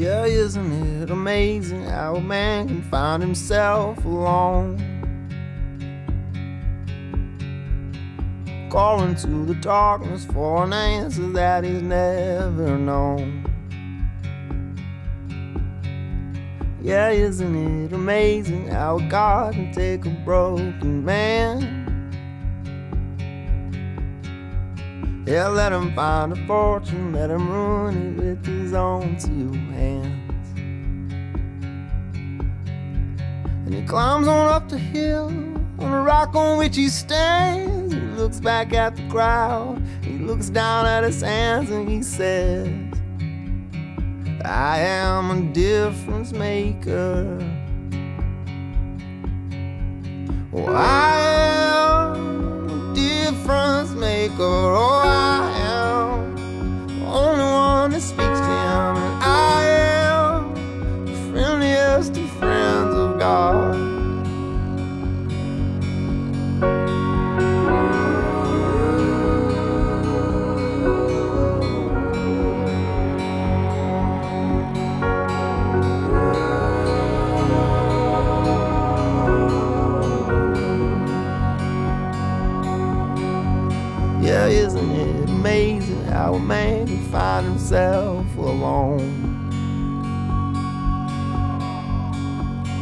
Yeah, isn't it amazing how a man can find himself alone, calling to the darkness for an answer that he's never known. Yeah, isn't it amazing how God can take a broken man? Yeah, let him find a fortune, let him ruin it with his own two hands. And he climbs on up the hill, on the rock on which he stands. He looks back at the crowd, he looks down at his hands, and he says, I am a difference maker. Oh, I am a difference maker. Oh, I am the only one that speaks to him, and I am the friendliest of friends of God. Yeah, isn't it amazing how a man can find himself alone,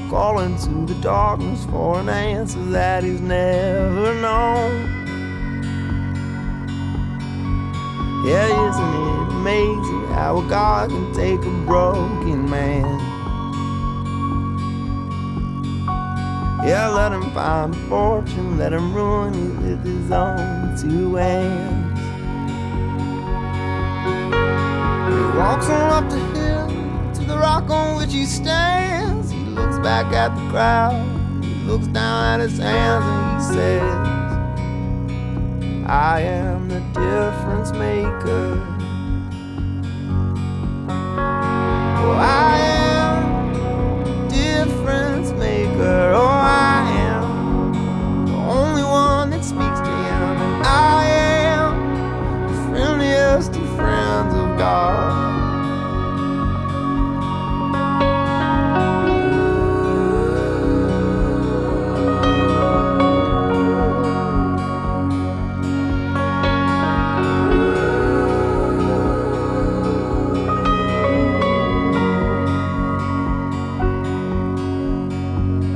calling to the darkness for an answer that he's never known. Yeah, isn't it amazing how a God can take a broken man? Yeah, let him find a fortune, let him ruin it with his own two hands. He walks on up the hill to the rock on which he stands. He looks back at the crowd, he looks down at his hands, and he says, I am the difference maker. Oh, I am the difference maker. Oh, speaks to him, and I am the friendliest of friends of God.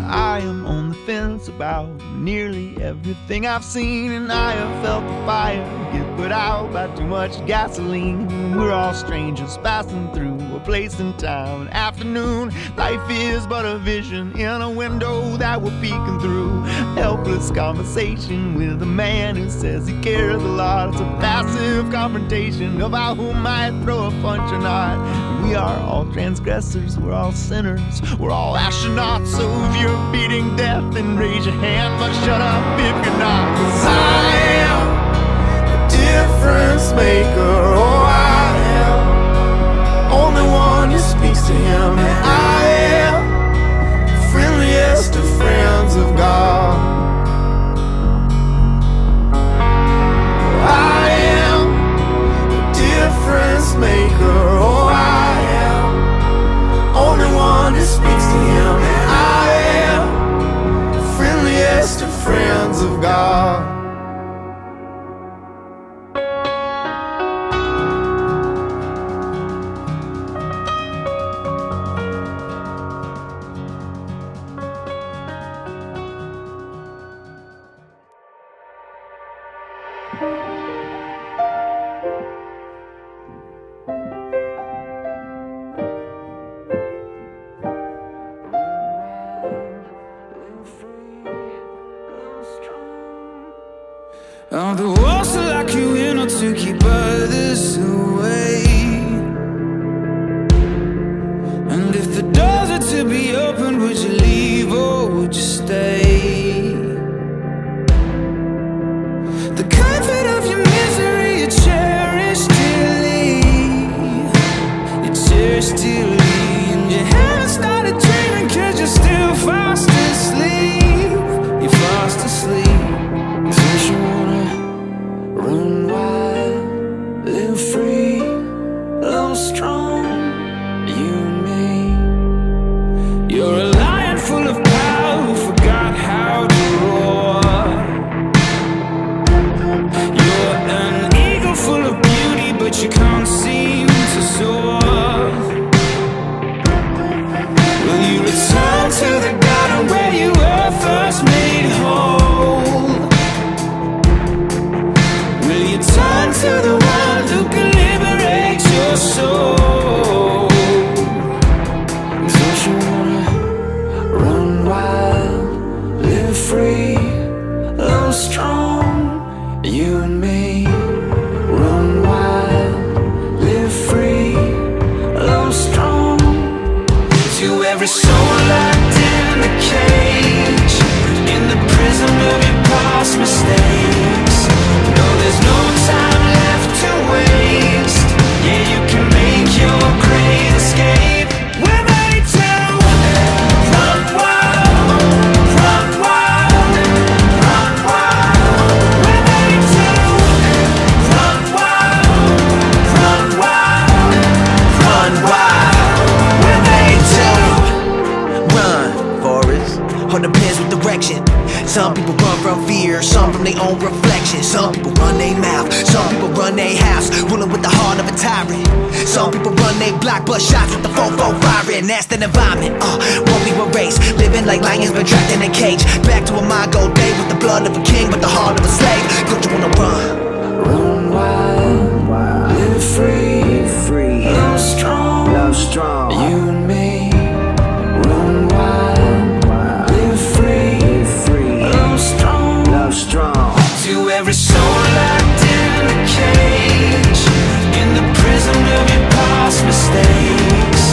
I am on the fence about nearly everything I've seen, and I have felt the fire get put out by too much gasoline. We're all strangers passing through a place in time, an afternoon. Life is but a vision in a window that we're peeking through. Helpless conversation with a man who says he cares a lot. It's a passive confrontation about who might throw a punch or not. We are all transgressors, we're all sinners, we're all astronauts. So if you're beating death, then raise your hand, but shut up if you're not. 'Cause I am a difference maker. Oh, I am the only one who speaks to him, and I am the friendliest of friends of God. Oh, I am a difference maker. Oh, I am the only one who speaks to him, and I am the friendliest of friends of God. On the walls to lock you in or to keep others away. And if the doors are to be opened, would you leave or would you stay? The comfort of your misery you cherish dearly, you cherish dearly. And you haven't started dreaming 'cause you're still fast asleep. You're fast asleep. Don't you wanna run wild, live free, love strong? You You and me, run wild, live free, love strong. To every soul locked in a cage, in the prison of your past mistakes. No, there's no time left to waste. Yeah, you can make your great escape. We're made to run wild, run wild, run wild. We're made to run wild, run wild, run wild. We're made to run, Forrest. Hold the pins with direction. Some people run from fear, some from their own reflection. Some people run their mouth, some people run their house, ruling with the heart of a tyrant. Some people run their block, but shots with the 4-4 firing. That's the environment, won't be erased. Living like lions, but trapped in a cage. Back to a Mongo day with the blood of a king, but the heart of a slave. Don't you wanna run? run wild, live free, love strong. You and me, run wild, live free, love strong. To every soul locked in a cage, in the prison of your past mistakes.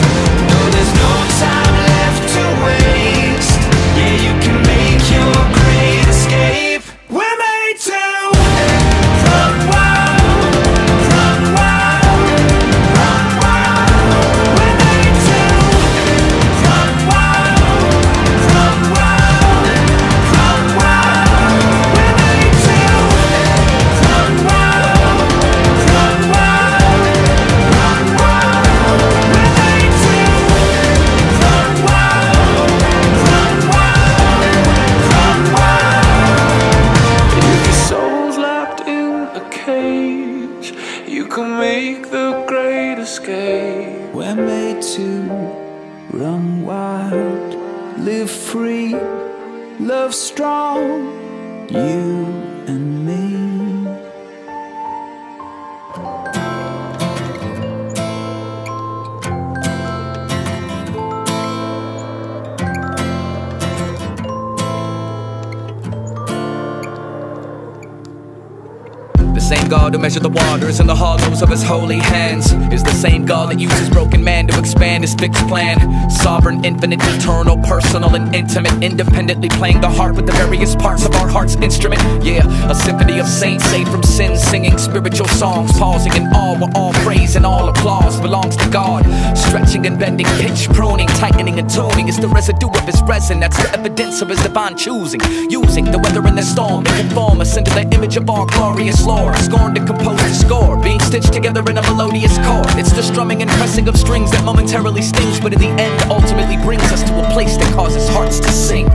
No, there's no time left to waste. Yeah, you can make your great escape. We're made to run wild, run wild, run wild. We're made to run wild, run wild, run wild. We're made to run wild, run wild, run wild. We're made to run wild, run wild, run wild. If your soul's locked in a cage, you can make the great escape. We're made to run wild, live free, love strong. You and me. The same God who measured the waters in the hollows of his holy hands is the same God that uses broken man to expand his fixed plan. Sovereign, infinite, eternal, personal and intimate, independently playing the harp with the various parts of our heart's instrument. Yeah, a symphony of saints saved from sin, singing spiritual songs, pausing in awe where all praise and all applause belongs to God. Stretching and bending, pitch pruning, tightening and tuning is the residue of his resin. That's the evidence of his divine choosing, using the weather and the storm to conform us into the image of our glorious Lord. Scorned to compose a score, being stitched together in a melodious chord. It's the strumming and pressing of strings that momentarily stings, but in the end ultimately brings us to a place that causes hearts to sing.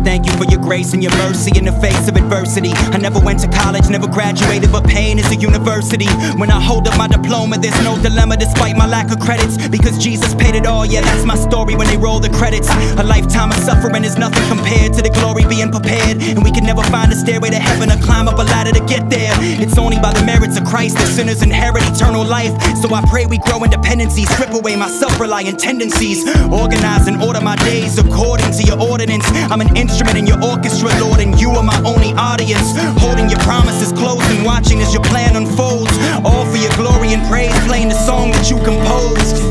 Thank you for your grace and your mercy in the face of adversity. I never went to college, never graduated, but pain is a university. When I hold up my diploma, there's no dilemma despite my lack of credits, because Jesus paid it all. Yeah, that's my story when they roll the credits. A lifetime of suffering is nothing compared to the glory being prepared. And we can never find a stairway to heaven or climb up a ladder to get there. It's only by the merits of Christ that sinners inherit eternal life. So I pray we grow in dependency, strip away my self-reliant tendencies, organize and order my days according to your ordinance. I'm an instrument in your orchestra, Lord, and you are my only audience. Holding your promises close and watching as your plan unfolds, all for your glory and praise, playing the song that you composed.